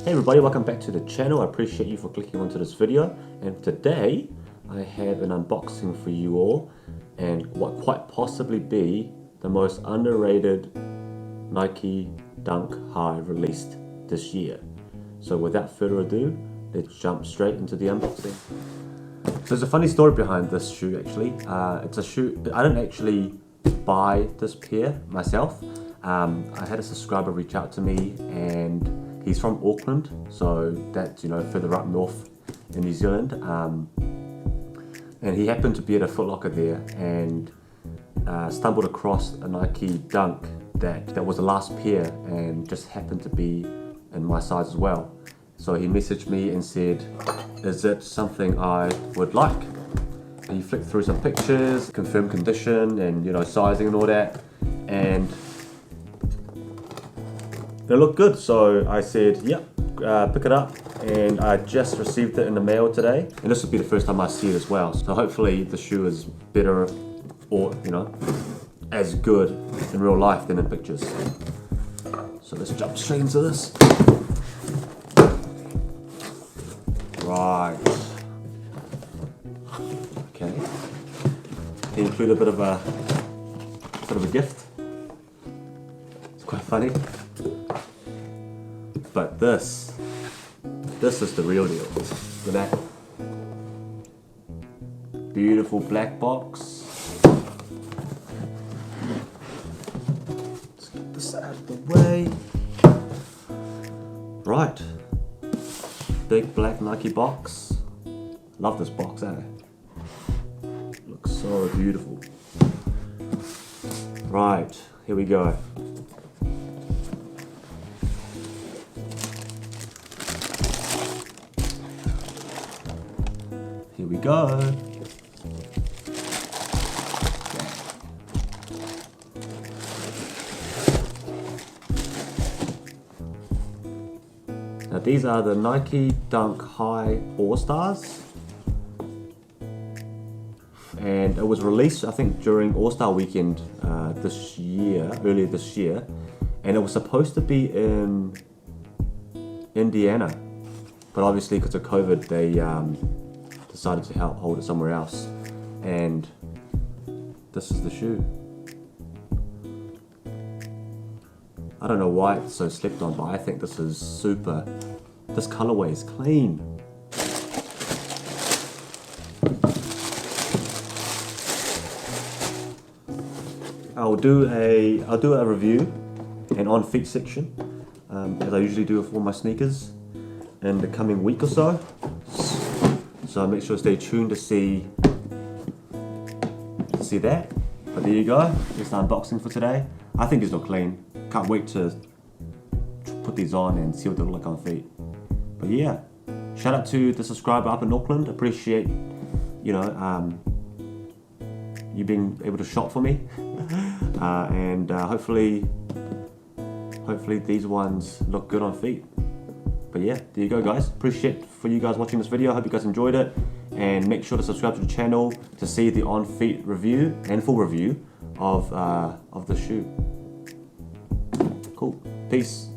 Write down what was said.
Hey everybody, welcome back to the channel. I appreciate you for clicking onto this video, and today I have an unboxing for you all and what quite possibly be the most underrated Nike Dunk High released this year. So without further ado, let's jump straight into the unboxing. So there's a funny story behind this shoe actually. It's a shoe, I didn't actually buy this pair myself. I had a subscriber reach out to me, and he's from Auckland, so that's, you know, further up north in New Zealand. And he happened to be at a Foot Locker there and stumbled across a Nike Dunk that was the last pair and just happened to be in my size as well. So he messaged me and said, is it something I would like? And he flicked through some pictures, confirmed condition and, you know, sizing and all that, and they look good. So I said, yep, pick it up, and I just received it in the mail today, and this will be the first time I see it as well. So hopefully the shoe is better, or, you know, as good in real life than in pictures. So let's jump straight into this. Right. Okay. They include a bit of a gift. It's quite funny. But this is the real deal. Look at that. Beautiful black box. Let's get this out of the way. Right. Big black Nike box. Love this box, eh? Looks so beautiful. Right, here we go. Here we go. Now these are the Nike Dunk High All-Stars, and it was released, I think, during All-Star weekend earlier this year, and it was supposed to be in Indiana, but obviously because of COVID they decided to hold it somewhere else, and this is the shoe. I don't know why it's so slept on, but I think this is super. This colorway is clean. I'll do a review and on feet section, as I usually do with all my sneakers, in the coming week or so. So make sure to stay tuned to see that. But there you go. It's the unboxing for today. I think these look clean. Can't wait to put these on and see what they look like on feet. But yeah, shout out to the subscriber up in Auckland. Appreciate, you know, you being able to shop for me, and hopefully these ones look good on feet. But yeah, there you go, guys. Appreciate for you guys watching this video. I hope you guys enjoyed it, and make sure to subscribe to the channel to see the on feet review and full review of the shoe. Cool. Peace.